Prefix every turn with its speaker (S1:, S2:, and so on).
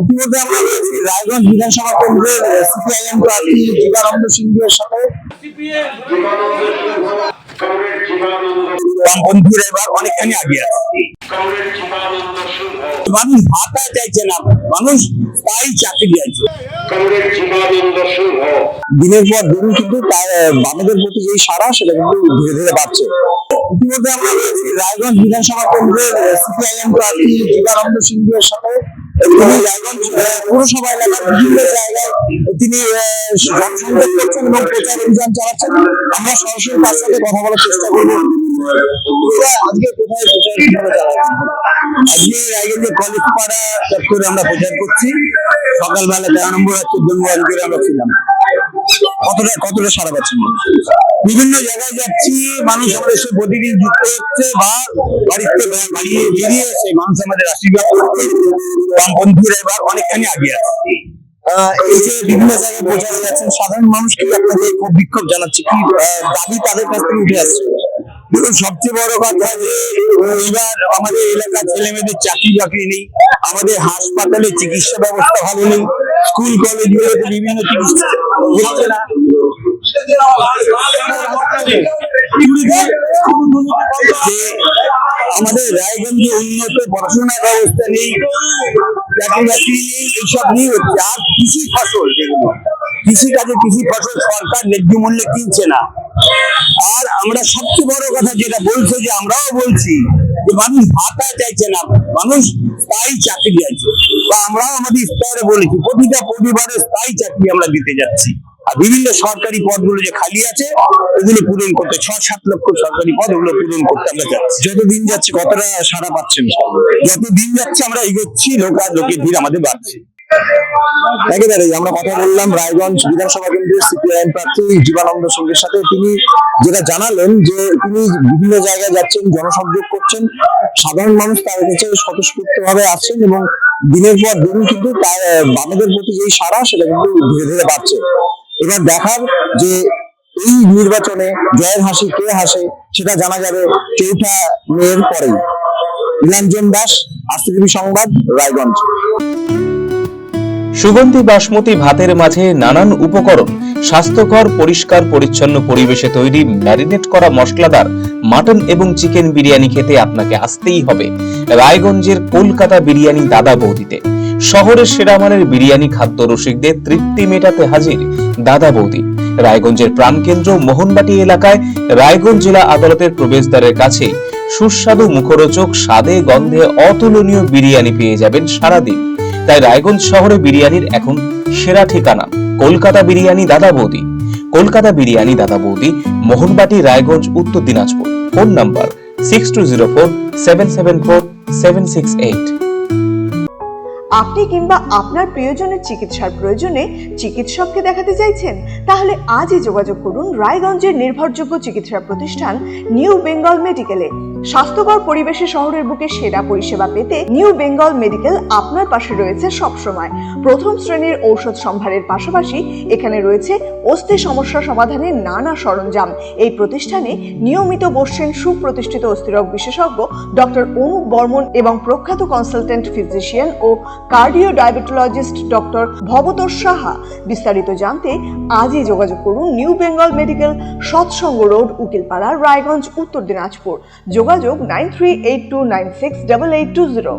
S1: ইতিমধ্যে আমরা রায়গঞ্জ বিধানসভা কেন্দ্রের সিপিআইএম প্রার্থী জীবানন্দ সিংহের সাথে বামপন্থীরা এবার অনেকখানি আগিয়ে আছে। মানুষ ভাতা চাইছে না, মানুষ তাই চাকরি চাইছে। দিনের পর দিন কিন্তু বামেদের প্রতি যে সাড়া সেটা কিন্তু ধীরে ধীরে বাড়ছে। ইতিমধ্যে আমরা রায়গঞ্জ বিধানসভা কেন্দ্রের সিপিআইএম প্রার্থী জীবানন্দ সিংহের সাথে তিনি রায়গঞ্জ পৌরসভা এলাকার বিভিন্ন জায়গায় তিনি জনসংযোগ করছেন এবং প্রচার অভিযান চালাচ্ছেন। আমরা সরাসরি তার সাথে কথা বলার চেষ্টা করবো। আজকে কোথায় প্রচার চালাচ্ছেন? আজকে রায়গঞ্জের কলেজপাড়া চত্বরে আমরা প্রচার করছি। সকালবেলা 13 নম্বর 14 নম্বর করে আমরা ছিলাম। কতটা সারা পাচ্ছেন? বিভিন্ন জায়গায় যাচ্ছি, মানুষ আমাদের এসে প্রতিদিন যুক্ত হচ্ছে বা বাড়িতে বেরিয়ে এসে মানুষ আমাদের আশীর্বাদ করছে। বামপন্থীরা এবার অনেকখানি আগিয়ে আছে। এই যে বিভিন্ন জায়গায় প্রচারে যাচ্ছেন, সাধারণ মানুষ কি আপনাকে খুব বিক্ষোভ জানাচ্ছে, কি দাবি তাদের কাছ থেকে উঠে আসছে? সবচেয়ে বড় কথা যে এবার আমাদের এলাকার ছেলে মেয়েদের চাকরি বাকরি নেই, আমাদের হাসপাতালে চিকিৎসা ব্যবস্থা ভালো নেই, স্কুল কলেজগুলোতে বিভিন্ন চিকিৎসা হচ্ছে না। আমাদের রায়গঞ্জে উন্নত পড়াশোনার ব্যবস্থা নেই, চাকরি বাকরি নেই, এইসব নিয়ে হচ্ছে। আর কৃষি ফসল, যেগুলো কৃষিকাজে কৃষি ফসল সরকার ন্যায্য মূল্যে কিনছে না। আর আমরা সবচেয়ে বড় কথা যেটা বলছে, যে আমরাও বলছি যে মানুষ ভাতা চাইছে না, মানুষ স্থায়ী চাকরি চাইছে। বা আমরাও আমাদের স্তরে বলেছি প্রতিটা পরিবারে স্থায়ী চাকরি আমরা দিতে যাচ্ছি। আর বিভিন্ন সরকারি পদগুলো যে খালি আছে ওগুলো পূরণ করতে, 6-7 লক্ষ সরকারি পদ, ওগুলো পূরণ করতে আমরা যাচ্ছি। যত দিন যাচ্ছে কতটা সাড়া পাচ্ছেন? যত দিন যাচ্ছে আমরা এগোচ্ছি, লোকের ভিড় আমাদের বাড়ছে। একেবারে আমরা কথা বললাম রায়গঞ্জ বিধানসভা কেন্দ্রের সিপিআইএম প্রার্থী জীবানন্দ সিংহের সাথে। তিনি যেটা জানালেন যে তিনি বিভিন্ন জায়গায় যাচ্ছেন, জনসংযোগ করছেন, সাধারণ মানুষ তার কাছে স্বতঃস্ফূর্ত ভাবে আসছেন এবং দিনের পর দিন কিন্তু তার বামেদের প্রতি যে সাড়া সেটা কিন্তু ধীরে ধীরে বাড়ছে। এবার দেখার যে এই নির্বাচনে জয়ের হাসি কে হাসে সেটা জানা যাবে 4 মের পরেই। নীলাঞ্জন দাস, আরসিটিভি সংবাদ, রায়গঞ্জ।
S2: সুগন্ধি বাসমতি ভাতের মাঝে নানান উপকরণ, স্বাস্থ্যকর পরিষ্কার পরিচ্ছন্ন পরিবেশে তৈরি ম্যারিনেট করা মশলাদার মাটন এবং চিকেন বিরিয়ানি খেতে আপনাকে আসতেই হবে রায়গঞ্জের কলকাতা বিরিয়ানি দাদা বৌদিতে। শহরের সেরা মানের বিরিয়ানি খাদ্য রসিকদের তৃপ্তি মেটাতে হাজির দাদা বৌদি। রায়গঞ্জের প্রাণকেন্দ্র মোহনবাটি এলাকায় রায়গঞ্জ জেলা আদালতের প্রবেশদ্বারের কাছে সুস্বাদু মুখরোচক স্বাদে গন্ধে অতুলনীয় বিরিয়ানি পেয়ে যাবেন সারাদিন। তাই রায়গঞ্জ শহরে বিরিয়ানির এখন সেরা ঠিকানা কলকাতা বিরিয়ানি দাদা বৌদি। কলকাতা বিরিয়ানি দাদা বৌদি, মোহনবাটি, রায়গঞ্জ, উত্তর দিনাজপুর। Phone number 6204774768।
S3: আপনি কিংবা আপনার প্রিয়জনের চিকিৎসার প্রয়োজনে চিকিৎসককে দেখাতে চাইছেন? তাহলে আজই যোগাযোগ করুন রায়গঞ্জের নির্ভরযোগ্য চিকিৎসা প্রতিষ্ঠান নিউ বেঙ্গল মেডিকেলে। স্বাস্থ্যকর পরিবেশে শহরের বুকে সেরা পরিষেবা পেতে নিউ বেঙ্গল মেডিকেল আপনার পাশে রয়েছে সবসময়। প্রথম শ্রেণীর ঔষধ সম্ভারের পাশাপাশি এখানে রয়েছে অস্থি সমস্যা সমাধানের নানা সরঞ্জাম। এই প্রতিষ্ঠানে নিয়মিত বসছেন সুপ্রতিষ্ঠিত অস্থিরোগ বিশেষজ্ঞ ডক্টর অনুপ বর্মন এবং প্রখ্যাত কনসালটেন্ট ফিজিশিয়ান ও cardio diabetologist doctor Bhabatosh Saha. বিস্তারিত জানতে আজই যোগাযোগ করুন new Bengal medical, Satsang road, Ukilpara, Raiganj, Uttar Dinajpur. যোগাযোগ 9382968820।